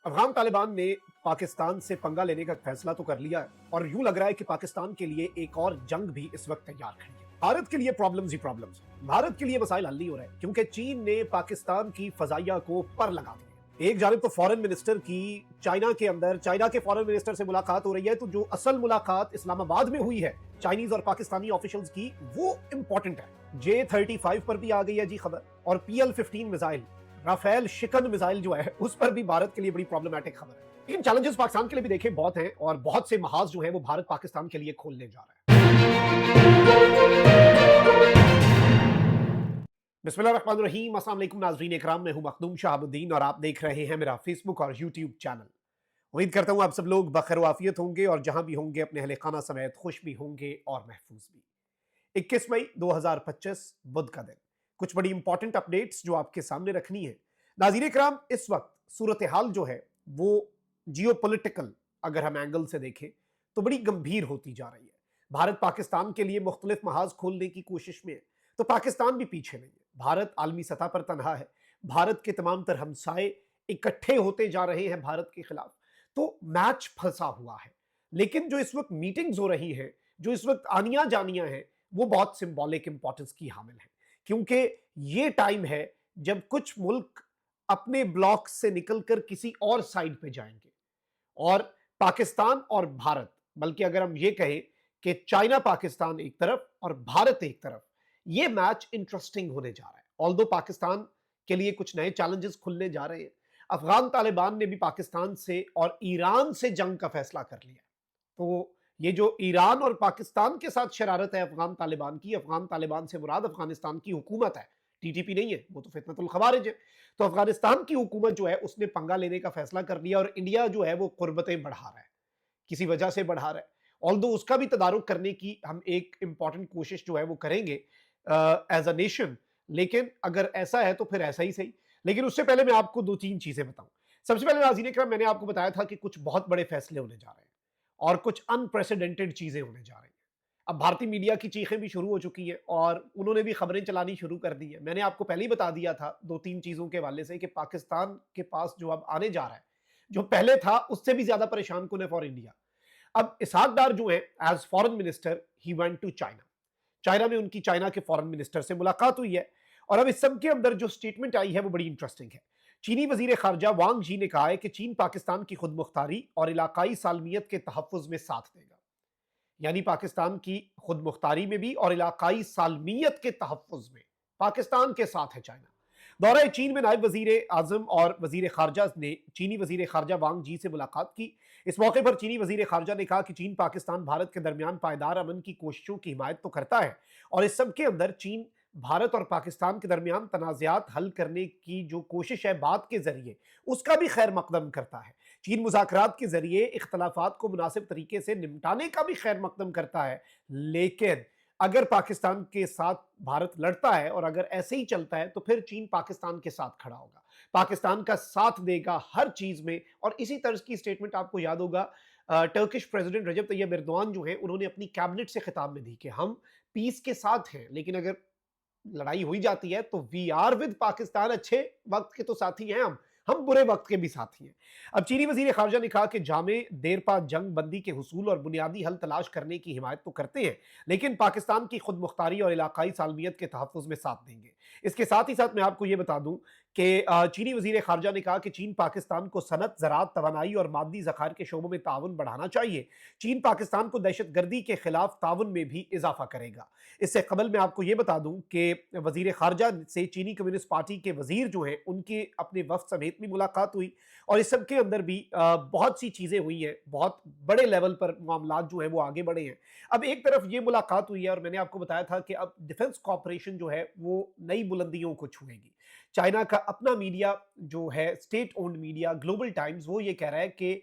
افغان طالبان نے پاکستان سے پنگا لینے کا فیصلہ تو کر لیا ہے اور یوں لگ رہا ہے کہ پاکستان کے لیے ایک اور جنگ بھی اس وقت تیار کھڑی ہے۔ بھارت کے لیے پرابلمز ہی پرابلمز، بھارت کے لیے مسائل حل نہیں ہو رہے کیونکہ چین نے پاکستان کی فضائیہ کو پر لگا دیا۔ ایک جانب تو فورن منسٹر کی چائنا کے فورن منسٹر سے ملاقات ہو رہی ہے، تو جو اصل ملاقات اسلام آباد میں ہوئی ہے چائنیز اور پاکستانی آفیشلز کی، وہ امپورٹنٹ ہے۔ J-35 پر بھی آ گئی ہے جی خبر، اور PL-15 میزائل، رافیل شکن میزائل جو ہے اس پر بھی بھارت کے لیے بڑی پرابلمٹک خبر ہے۔ لیکن چیلنجز پاکستان کے لیے بھی دیکھیں بہت ہیں، اور بہت سے محاذ جو ہیں وہ بھارت پاکستان کے لیے کھولنے جا رہا ہے۔ بسم اللہ الرحمن الرحیم، السلام علیکم ناظرین اکرام، میں ہوں مخدوم شہاب الدین اور آپ دیکھ رہے ہیں میرا فیس بک اور یوٹیوب چینل۔ امید کرتا ہوں آپ سب لوگ بخیر و عافیت ہوں گے اور جہاں بھی ہوں گے اپنے اہل خانہ سمیت خوش بھی ہوں گے اور محفوظ بھی۔ 21 مئی 2025 بدھ کا دن، کچھ بڑی امپورٹنٹ اپڈیٹس جو آپ کے سامنے رکھنی ہے۔ ناظرین اکرام، اس وقت صورتحال جو ہے وہ جیو پولیٹیکل اگر ہم اینگل سے دیکھیں تو بڑی گمبھیر ہوتی جا رہی ہے۔ بھارت پاکستان کے لیے مختلف محاذ کھولنے کی کوشش میں ہے، تو پاکستان بھی پیچھے نہیں ہے۔ بھارت عالمی سطح پر تنہا ہے، بھارت کے تمام تر ہمسائے اکٹھے ہوتے جا رہے ہیں بھارت کے خلاف، تو میچ پھنسا ہوا ہے۔ لیکن جو اس وقت میٹنگز ہو رہی ہیں، جو اس وقت آنیاں جانیاں ہیں، وہ بہت سمبولک امپورٹنس کی حامل ہیں، کیونکہ یہ ٹائم ہے جب کچھ ملک اپنے بلاک سے نکل کر کسی اور سائڈ پہ جائیں گے، اور پاکستان اور بھارت، بلکہ اگر ہم یہ کہیں کہ چائنا پاکستان ایک طرف اور بھارت ایک طرف، یہ میچ انٹرسٹنگ ہونے جا رہا ہے۔ آلدو پاکستان کے لیے کچھ نئے چیلنجز کھلنے جا رہے ہیں۔ افغان طالبان نے بھی پاکستان سے اور ایران سے جنگ کا فیصلہ کر لیا، تو یہ جو ایران اور پاکستان کے ساتھ شرارت ہے افغان طالبان کی، افغان طالبان سے مراد افغانستان کی حکومت ہے، TTP نہیں ہے، وہ تو فتنۃ الخوارج ہے۔ تو افغانستان کی حکومت جو ہے اس نے پنگا لینے کا فیصلہ کر لیا، اور انڈیا جو ہے وہ قربتیں بڑھا رہا ہے، کسی وجہ سے بڑھا رہا ہے۔ آلدو اس کا بھی تدارک کرنے کی ہم ایک امپورٹنٹ کوشش جو ہے وہ کریں گے ایز اے نیشن، لیکن اگر ایسا ہے تو پھر ایسا ہی صحیح۔ لیکن اس سے پہلے میں آپ کو دو تین چیزیں بتاؤں۔ سب سے پہلے ناظرین اکرام، میں نے آپ کو بتایا تھا کہ کچھ بہت بڑے فیصلے ہونے جا رہے ہیں اور کچھ انپریسیڈنٹڈ چیزیں ہونے جا رہی ہیں۔ اب بھارتی میڈیا کی چیخیں بھی شروع ہو چکی ہیں اور انہوں نے بھی خبریں چلانی شروع کر دی ہیں۔ میں نے آپ کو پہلے ہی بتا دیا تھا دو تین چیزوں کے حوالے سے کہ پاکستان کے پاس جو اب آنے جا رہا ہے، جو پہلے تھا اس سے بھی زیادہ پریشان کن ہے فار انڈیا۔ اب اسحاق ڈار جو ہے as foreign minister, he went to China. China میں ان کی چائنا کے فورن منسٹر سے ملاقات ہوئی ہے، اور اب اس سب کے اندر جو سٹیٹمنٹ آئی ہے وہ بڑی انٹرسٹنگ ہے۔ چینی وزیر خارجہ وانگ جی نے کہا ہے کہ چین پاکستان کی خود مختاری اور علاقائی سالمیت کے تحفظ میں ساتھ دے گا، یعنی پاکستان کی خود مختاری میں بھی اور علاقائی سالمیت کے تحفظ میں پاکستان کے ساتھ ہے چائنا۔ دورہ چین میں نائب وزیر اعظم اور وزیر خارجہ نے چینی وزیر خارجہ وانگ جی سے ملاقات کی۔ اس موقع پر چینی وزیر خارجہ نے کہا کہ چین پاکستان بھارت کے درمیان پائیدار امن کی کوششوں کی حمایت تو کرتا ہے، اور اس سب کے اندر چین بھارت اور پاکستان کے درمیان تنازعات حل کرنے کی جو کوشش ہے بات کے ذریعے، اس کا بھی خیر مقدم کرتا ہے۔ چین مذاکرات کے ذریعے اختلافات کو مناسب طریقے سے نمٹانے کا بھی خیر مقدم کرتا ہے، لیکن اگر پاکستان کے ساتھ بھارت لڑتا ہے اور اگر ایسے ہی چلتا ہے تو پھر چین پاکستان کے ساتھ کھڑا ہوگا، پاکستان کا ساتھ دے گا ہر چیز میں۔ اور اسی طرز کی سٹیٹمنٹ آپ کو یاد ہوگا ٹرکش پریزیڈنٹ رجب طیب ایردوان جو ہیں، انہوں نے اپنی کیبنٹ سے خطاب میں دی کہ ہم پیس کے ساتھ ہیں، لیکن اگر لڑائی ہوئی جاتی ہے تو وی آر ود پاکستان، اچھے وقت کے تو ساتھی ہیں ہم برے وقت کے بھی ساتھی ہیں۔ اب چینی وزیر خارجہ نے کہا کہ جامع دیر پا جنگ بندی کے حصول اور بنیادی حل تلاش کرنے کی حمایت تو کرتے ہیں، لیکن پاکستان کی خود مختاری اور علاقائی سالمیت کے تحفظ میں ساتھ دیں گے۔ اس کے ساتھ ہی ساتھ میں آپ کو یہ بتا دوں کہ چینی وزیر خارجہ نے کہا کہ چین پاکستان کو صنعت، زراعت، توانائی اور مادی ذخائر کے شعبوں میں تعاون بڑھانا چاہیے۔ چین پاکستان کو دہشت گردی کے خلاف تعاون میں بھی اضافہ کرے گا۔ اس سے قبل میں آپ کو یہ بتا دوں کہ وزیر خارجہ سے چینی کمیونسٹ پارٹی کے وزیر جو ہیں ان کی اپنے وفد سمیت بھی ملاقات ہوئی، اور اس سب کے اندر بھی بہت سی چیزیں ہوئی ہیں، بہت بڑے لیول پر معاملات جو ہیں وہ آگے بڑھے ہیں۔ اب ایک طرف یہ ملاقات ہوئی ہے، اور میں نے آپ کو بتایا تھا کہ اب ڈیفنس کوآپریشن جو ہے وہ نئی بلندیوں کو چھوئے گی۔ چائنا کا اپنا میڈیا جو ہے state owned media global Times, وہ یہ کہہ رہا ہے کہ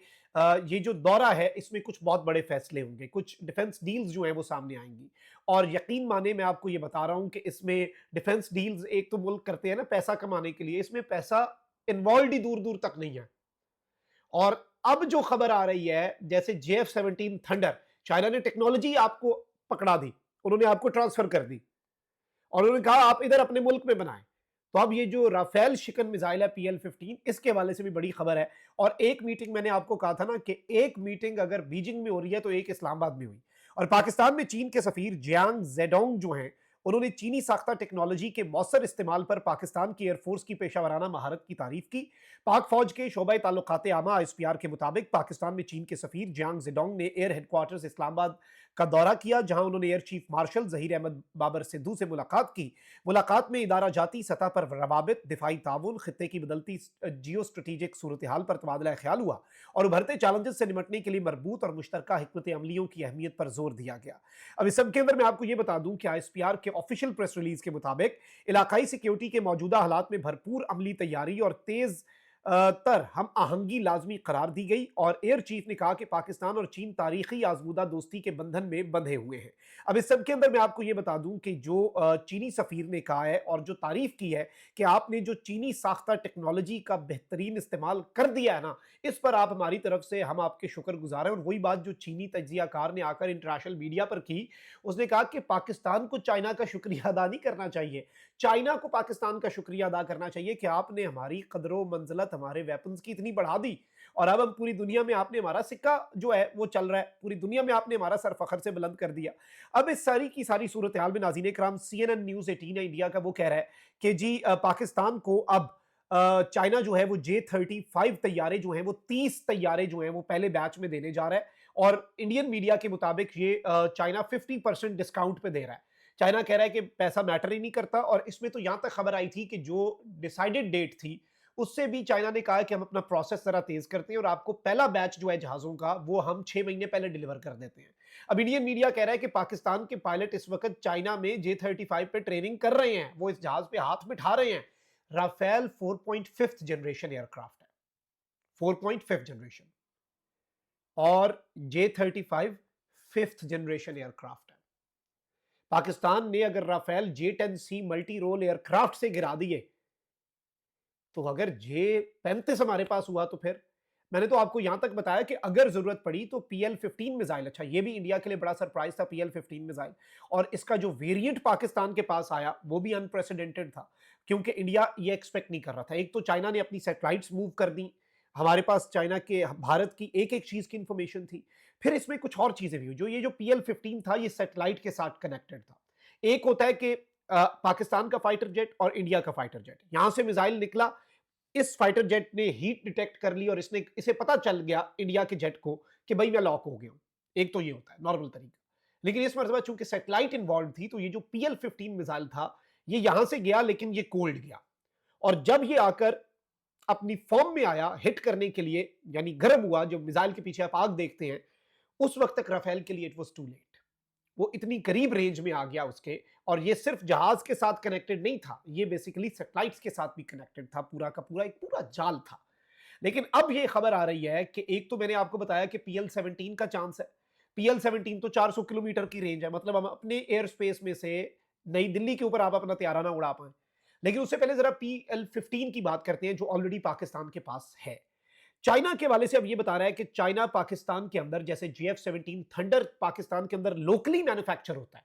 یہ جو دورہ ہے اس میں کچھ بہت بڑے فیصلے ہوں گے، کچھ ڈیفنس ڈیلز جو ہیں وہ سامنے آئیں گی، اور یقین مانے میں آپ کو یہ بتا رہا ہوں کہ اس میں ڈیفنس ڈیلز ایک تو ملک کرتے ہیں نا پیسہ کمانے کے لیے، اس میں پیسہ انوالوڈ ہی دور دور تک نہیں ہے۔ اور اب جو خبر آ رہی ہے جیسے JF-17 تھنڈر، چائنا نے ٹیکنالوجی آپ کو پکڑا دی، انہوں نے آپ کو ٹرانسفر کر دی، اور انہوں نے کہا آپ ادھر اپنے ملک میں بنائیں۔ تو اب یہ جو رافیل شکن میزائل ہے PL-15 اس کے حوالے سے بھی بڑی خبر ہے، اور ایک میٹنگ میں نے آپ کو کہا تھا نا کہ ایک میٹنگ اگر بیجنگ میں ہو رہی ہے تو ایک اسلام آباد میں ہوئی، اور پاکستان میں چین کے سفیر جیانگ زیڈونگ جو ہیں انہوں نے چینی ساختہ ٹیکنالوجی کے مؤثر استعمال پر پاکستان کی ایئر فورس کی پیشہ ورانہ مہارت کی تعریف کی۔ پاک فوج کے شعبہ تعلقات عامہ ISPR کے مطابق پاکستان میں چین کے سفیر جیانگ زیڈونگ نے air headquarters Islamabad کا دورہ کیا، جہاں انہوں نے air chief marshal Zaheer Ahmad Babar Sidhu سے ملاقات کی۔ ملاقات میں ادارہ جاتی سطح پر روابط، دفاعی تعاون، خطے کی بدلتی جیو اسٹریٹجک صورتحال پر تبادلہ خیال ہوا اور ابھرتے چیلنجز سے نمٹنے کے لیے مربوط اور مشترکہ حکمت عملیوں کی اہمیت پر زور دیا گیا۔ اب اس سب کے اندر میں آپ کو یہ بتا دوں کہ ISPR کے آفیشیل پریس ریلیز کے مطابق علاقائی سیکیورٹی کے موجودہ حالات میں بھرپور عملی تیاری اور تیز تر ہم آہنگی لازمی قرار دی گئی، اور ایئر چیف نے کہا کہ پاکستان اور چین تاریخی آزمودہ دوستی کے بندھن میں بندھے ہوئے ہیں۔ اب اس سب کے اندر میں آپ کو یہ بتا دوں کہ جو چینی سفیر نے کہا ہے اور جو تعریف کی ہے کہ آپ نے جو چینی ساختہ ٹیکنالوجی کا بہترین استعمال کر دیا ہے نا، اس پر آپ ہماری طرف سے ہم آپ کے شکر گزار ہیں۔ اور وہی بات جو چینی تجزیہ کار نے آ کر انٹرنیشنل میڈیا پر کی، اس نے کہا کہ پاکستان کو چائنا کا شکریہ ادا نہیں کرنا چاہیے، چائنا کو پاکستان کا شکریہ ادا کرنا چاہیے کہ آپ نے ہماری قدر و منزلت ہمارے ویپنز کی اتنی بڑھا دی، اور اب ہم پوری دنیا میں آپ نے ہمارا سکہ جو ہے وہ چل رہا ہے، پوری دنیا میں آپ نے ہمارا سر فخر سے بلند کر دیا۔ اب اس ساری کی ساری صورتحال میں ناظرین کرام CNN نیوز 18 انڈیا کا وہ کہہ رہا ہے کہ جی پاکستان کو اب چائنا جو ہے وہ J-35 طیارے جو ہیں وہ 30 طیارے جو ہیں وہ پہلے بیچ میں دینے جا رہا ہے، اور انڈین میڈیا کے مطابق یہ چائنا 50% ڈسکاؤنٹ پہ دے رہا ہے۔ چائنا کہہ رہا ہے کہ پیسہ میٹر ہی نہیں کرتا، اور اس میں تو یہاں تک خبر آئی تھی کہ جو ڈیسائیڈڈ ڈیٹ تھی اس سے بھی چائنا نے کہا کہ ہم اپنا پروسیس ذرا تیز کرتے ہیں اور آپ کو پہلا بیچ جو ہے جہازوں کا وہ ہم 6 مہینے پہلے ڈیلیور کر دیتے ہیں۔ اب انڈین میڈیا کہہ رہا ہے کہ پاکستان کے پائلٹ اس وقت چائنا میں J-35 پہ ٹریننگ کر رہے ہیں، وہ اس جہاز پہ ہاتھ بٹھا رہے ہیں۔ رافیل 4.5 جنریشن ایئر کرافٹ ہے، 4.5 جنریشن، اور J-35 5th generation year craft ہے۔ پاکستان نے اگر Rafale J-10C multi role aircraft سے گرا دیے تو اگر J-35 ہمارے پاس ہوا تو پھر میں نے تو آپ کو یہاں تک بتایا کہ اگر ضرورت پڑی تو PL-15 میزائل، اچھا یہ بھی انڈیا کے لیے بڑا سرپرائز تھا PL-15 میزائل، اور اس کا جو ویریئنٹ پاکستان کے پاس آیا وہ بھی انپریسیڈنٹڈ تھا، کیونکہ انڈیا یہ ایکسپیکٹ نہیں کر رہا تھا۔ ایک تو چائنا نے اپنی سیٹلائٹس موو کر دی، ہمارے پاس چائنا کے بھارت کی ایک ایک چیز کی انفارمیشن تھی، پھر اس میں کچھ اور چیزیں بھی ہوئی۔ جو یہ جو PL-15 تھا یہ سیٹلائٹ کے ساتھ کنیکٹڈ تھا۔ ایک ہوتا ہے کہ پاکستان کا فائٹر جیٹ اور انڈیا کا فائٹر جیٹ، یہاں سے میزائل نکلا، اس فائٹر جیٹ نے ہیٹ ڈیٹیکٹ کر لی اور اسے پتا چل گیا انڈیا کے جیٹ کو کہ بھائی میں لاک ہو گیا ہوں۔ ایک تو یہ ہوتا ہے نارمل طریقہ، لیکن اس مرتبہ چونکہ سیٹلائٹ انوالوڈ تھی تو یہ جو PL-15 میزائل تھا یہ یہاں سے گیا لیکن یہ کولڈ گیا، اور جب یہ آ کر اپنی فارم میں آیا ہٹ کرنے کے لیے، یعنی گرم ہوا، جو میزائل کے پیچھے آپ آگ دیکھتے ہیں، اس وقت تک رافیل کے لیے اٹ واز ٹو لیٹ، وہ اتنی قریب رینج میں آ گیا اس کے، اور یہ صرف جہاز کے ساتھ کنیکٹڈ نہیں تھا، یہ بیسیکلی سیٹلائٹس کے ساتھ بھی کنیکٹڈ تھا، پورا کا پورا ایک پورا جال تھا۔ لیکن اب یہ خبر آ رہی ہے کہ ایک تو میں نے آپ کو بتایا کہ PL-17 کا چانس ہے، PL-17 تو 400 کلومیٹر کی رینج ہے، مطلب ہم اپنے ایئر سپیس میں سے نئی دلی کے اوپر آپ اپنا طیارہ نہ اڑا پائیں۔ لیکن اس سے پہلے ذرا PL-15 کی بات کرتے ہیں جو آلریڈی پاکستان کے پاس ہے۔ چائنا کے والے سے اب یہ بتا رہا ہے کہ چائنا پاکستان کے اندر جیسے JF-17 تھنڈر پاکستان کے اندر لوکلی مینوفیکچر ہوتا ہے،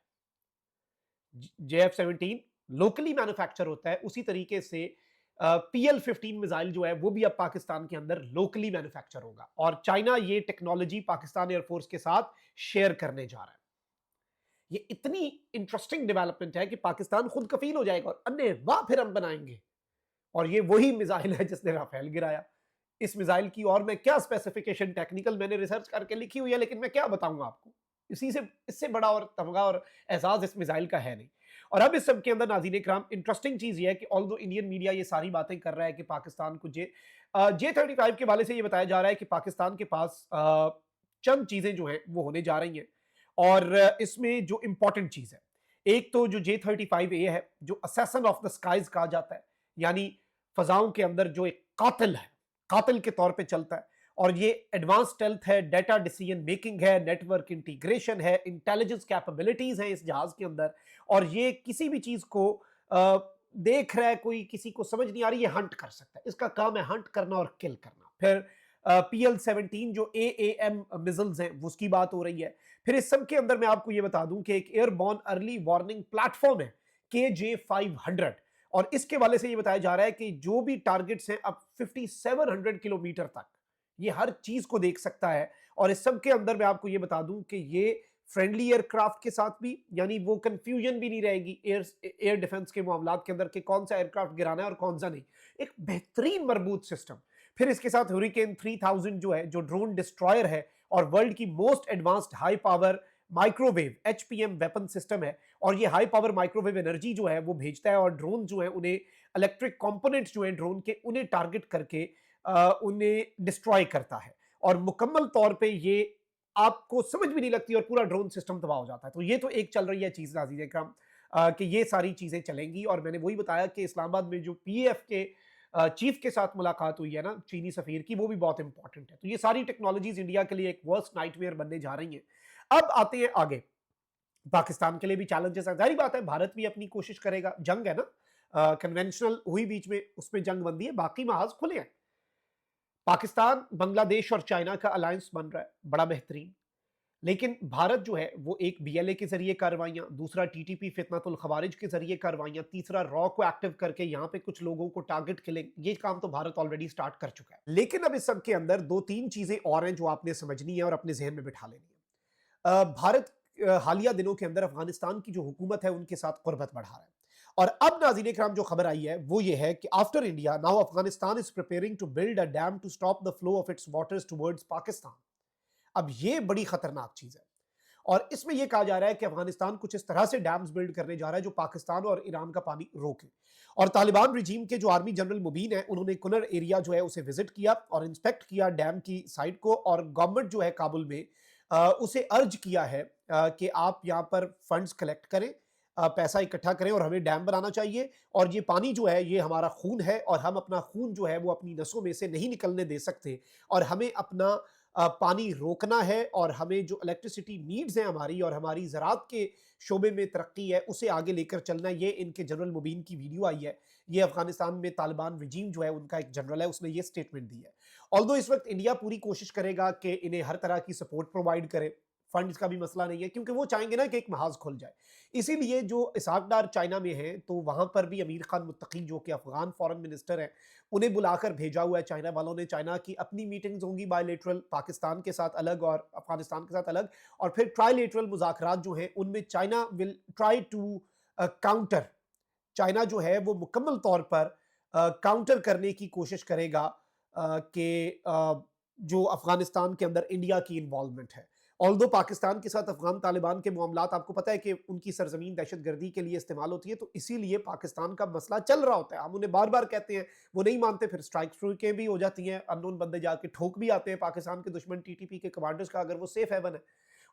JF-17 لوکلی مینوفیکچر ہوتا ہے، اسی طریقے سے PL-15 میزائل جو ہے وہ بھی اب پاکستان کے اندر لوکلی مینوفیکچر ہوگا، اور چائنا یہ ٹیکنالوجی پاکستان ایئر فورس کے ساتھ شیئر کرنے جا رہا ہے۔ یہ اتنی انٹرسٹنگ ڈیولپمنٹ ہے کہ پاکستان خود کفیل ہو جائے گا اور انہیں واہ پھر ہم بنائیں گے، اور یہ وہی میزائل ہے جس نے رافیل گرایا۔ اس میزائل کی اور میں کیا اسپیسیفیکیشن ٹیکنیکل میں نے ریسرچ کر کے لکھی ہوئی ہے، لیکن میں کیا بتاؤں گا آپ کو، اس سے بڑا اور تمغہ اور اعزاز اس میزائل کا ہے نہیں۔ اور اب اس سب کے اندر ناظرین اکرام انٹرسٹنگ چیز یہ ہے کہ آلدو انڈین میڈیا یہ ساری باتیں کر رہا ہے کہ پاکستان کو J-35 کے والے سے یہ بتایا جا رہا ہے کہ پاکستان کے پاس چند چیزیں جو ہیں وہ ہونے جا رہی ہیں، اور اس میں جو امپورٹنٹ چیز ہے ایک تو جو J-35A ہے جو اسیسن آف دا اسکائز کہا جاتا ہے، یعنی فضاؤں کے اندر جو ایک قاتل ہے، قاتل کے طور پہ چلتا ہے، اور یہ ایڈوانس اسٹیلتھ ہے، ڈیٹا ڈیسیژن میکنگ ہے، نیٹ ورک انٹیگریشن ہے، انٹیلیجنس کیپیبلٹیز ہیں اس جہاز کے اندر، اور یہ کسی بھی چیز کو دیکھ رہا ہے، کوئی کسی کو سمجھ نہیں آ رہی، یہ ہنٹ کر سکتا ہے، اس کا کام ہے ہنٹ کرنا اور کل کرنا۔ پھر PL-17 جو AAM میزلز ہیں اس کی بات ہو رہی ہے۔ پھر اس سب کے اندر میں آپ کو یہ بتا دوں کہ ایک airborne early warning platform ہے KJ-500، اور اس کے والے سے یہ بتایا جا رہا ہے کہ جو بھی ٹارگٹس ہیں اب 5700 کلومیٹر تک یہ ہر چیز کو دیکھ سکتا ہے. اور اس سب کے اندر میں آپ کو یہ بتا دوں کہ یہ فرینڈلی ایئر کرافٹ کے ساتھ بھی، یعنی وہ کنفیوژن بھی نہیں رہے گی ایئر ڈیفنس کے معاملات کے اندر کہ کون سا ایئر کرافٹ گرانا ہے اور کون سا نہیں. ایک بہترین مربوط سسٹم. پھر اس کے ساتھ ہوریکین 3000 جو ہے، جو ڈرون ڈسٹرائر ہے اور ورلڈ کی most advanced high power microwave HPM weapon system ہے. اور یہ high power microwave energy جو ہے وہ بھیجتا ہے، اور ڈرون جو ہیں انہیں الیکٹرک کمپوننٹس جو ہیں ڈرون کے انہیں ٹارگٹ کر کے انہیں ڈسٹرائے کرتا ہے. اور مکمل طور پہ یہ آپ کو سمجھ بھی نہیں لگتی اور پورا ڈرون سسٹم تباہ ہو جاتا ہے. تو یہ تو ایک چل رہی ہے چیز عزیز اکرام کہ یہ ساری چیزیں چلیں گی. اور میں نے وہی بتایا کہ اسلام آباد میں جو PAF کے چیف کے ساتھ ملاقات ہوئی ہے نا چینی سفیر کی، وہ بھی بہت امپورٹنٹ ہے. تو یہ ساری ٹیکنالوجیز انڈیا کے لیے ایک ورسٹ نائٹ میئر بننے جا رہی ہیں. اب آتے ہیں آگے. پاکستان کے لیے بھی چیلنجز ہیں، ظاہری بات ہے بھارت بھی اپنی کوشش کرے گا. جنگ ہے نا، کنونشنل ہوئی بیچ میں، اس میں جنگ بندی ہے، باقی محاذ کھلے ہیں. پاکستان بنگلہ دیش اور چائنا کا الائنس بن رہا ہے بڑا بہترین. لیکن بھارت جو ہے وہ ایک BLA کے ذریعے کارروائیاں، دوسرا TTP فتنۃ الخوارج کے ذریعے کارروائیاں، تیسرا را کو ایکٹیو کر کے یہاں پہ کچھ لوگوں کو ٹارگٹ کلنگ، یہ کام تو بھارت آلریڈی سٹارٹ کر چکا ہے. لیکن اب اس سب کے اندر دو تین چیزیں اور ہیں جو آپ نے سمجھنی ہے اور اپنے ذہن میں بٹھا لینی ہے. بھارت حالیہ دنوں کے اندر افغانستان کی جو حکومت ہے ان کے ساتھ قربت بڑھا رہا ہے. اور اب ناظرین اکرام جو خبر آئی ہے وہ یہ ہے کہ after India now Afghanistan is preparing to build a dam to stop the flow of its waters towards Pakistan. اب یہ بڑی خطرناک چیز ہے. اور اس میں یہ کہا جا رہا ہے کہ افغانستان کچھ اس طرح سے ڈیمز بلڈ کرنے جا رہا ہے جو پاکستان اور ایران کا پانی روکے. اور طالبان رجیم کے جو آرمی جنرل مبین ہیں انہوں نے کنر ایریا جو ہے اسے وزٹ کیا اور انسپیکٹ کیا ڈیم کی سائٹ کو. اور گورنمنٹ جو ہے کابل میں اسے ارج کیا ہے کہ آپ یہاں پر فنڈز کلیکٹ کریں، پیسہ اکٹھا کریں اور ہمیں ڈیم بنانا چاہیے. اور یہ پانی جو ہے یہ ہمارا خون ہے اور ہم اپنا خون جو ہے وہ اپنی نسوں میں سے نہیں نکلنے دے سکتے. اور ہمیں اپنا پانی روکنا ہے اور ہمیں جو الیکٹریسٹی نیڈز ہیں ہماری اور ہماری زراعت کے شعبے میں ترقی ہے اسے آگے لے کر چلنا ہے. یہ ان کے جنرل مبین کی ویڈیو آئی ہے. یہ افغانستان میں طالبان رجیم جو ہے ان کا ایک جنرل ہے، اس نے یہ سٹیٹمنٹ دی ہے. آلدو اس وقت انڈیا پوری کوشش کرے گا کہ انہیں ہر طرح کی سپورٹ پرووائڈ کرے. فنڈز کا بھی مسئلہ نہیں ہے کیونکہ وہ چاہیں گے نا کہ ایک محاذ کھل جائے. اسی لیے جو اسحاق ڈار چائنا میں ہیں تو وہاں پر بھی امیر خان متقی جو کہ افغان فارن منسٹر ہیں انہیں بلا کر بھیجا ہوا ہے چائنا والوں نے. چائنا کی اپنی میٹنگز ہوں گی بائی لیٹرل، پاکستان کے ساتھ الگ اور افغانستان کے ساتھ الگ. اور پھر ٹرائی لیٹرل مذاکرات جو ہیں ان میں China will try to counter, China جو ہے وہ مکمل طور پر کاؤنٹر کرنے کی کوشش کرے گا کہ جو افغانستان کے اندر انڈیا کی انوالومنٹ ہے. آلدو پاکستان کے ساتھ افغان طالبان کے معاملات آپ کو پتہ ہے کہ ان کی سرزمین دہشت گردی کے لیے استعمال ہوتی ہے، تو اسی لیے پاکستان کا مسئلہ چل رہا ہوتا ہے. ہم انہیں بار بار کہتے ہیں، وہ نہیں مانتے، پھر اسٹرائک بھی ہو جاتی ہیں، انون بندے جا کے ٹھوک بھی آتے ہیں پاکستان کے دشمن TTP کے کمانڈرز کا اگر وہ سیف ہیون ہے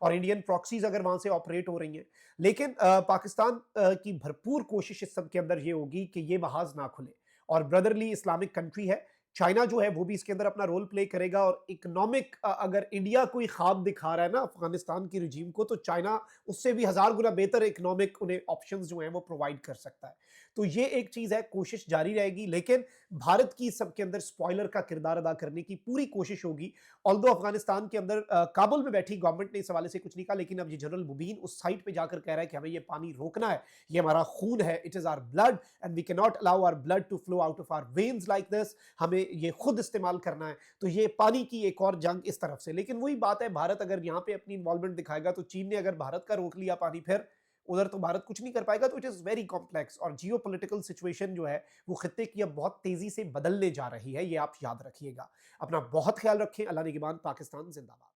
اور انڈین پراکسیز اگر وہاں سے آپریٹ ہو رہی ہیں. لیکن پاکستان کی بھرپور کوشش اس سب کے اندر یہ ہوگی کہ یہ محاذ نہ کھلے. اور بردرلی اسلامک کنٹری ہے چائنا جو ہے وہ بھی اس کے اندر اپنا رول پلے کرے گا. اور اکنامک اگر انڈیا کوئی خواب دکھا رہا ہے نا افغانستان کی رجیم کو، تو چائنا اس سے بھی 1000 گنا بہتر اکنامک انہیں آپشنز جو ہیں وہ پرووائڈ کر سکتا ہے. تو یہ ایک چیز ہے، کوشش جاری رہے گی. لیکن بھارت کی سب کے اندر سپوائلر کا کردار ادا کرنے کی پوری کوشش ہوگی. آلدو افغانستان کے اندر کابل میں بیٹھی گورنمنٹ نے اس حوالے سے کچھ نہیں کہا، لیکن اب یہ جنرل مبین اس سائٹ پہ جا کر کہہ رہا ہے کہ ہمیں یہ پانی روکنا ہے، یہ ہمارا خون ہے، it is our blood and we can not allow our blood to flow out of our veins like this. ہمیں یہ خود استعمال کرنا ہے. تو یہ پانی کی ایک اور جنگ اس طرف سے. لیکن وہی بات ہے، بھارت اگر یہاں پہ اپنی انوالومنٹ دکھائے گا تو چین نے اگر بھارت کا روک لیا پانی، پھر ادھر تو بھارت کچھ نہیں کر پائے گا. تو اٹ از ویری کمپلیکس. اور جیو پولیٹیکل سچویشن جو ہے وہ خطے کی اب بہت تیزی سے بدلنے جا رہی ہے، یہ آپ یاد رکھیے گا. اپنا بہت خیال رکھیں. اللہ نگہبان. پاکستان زندہ باد.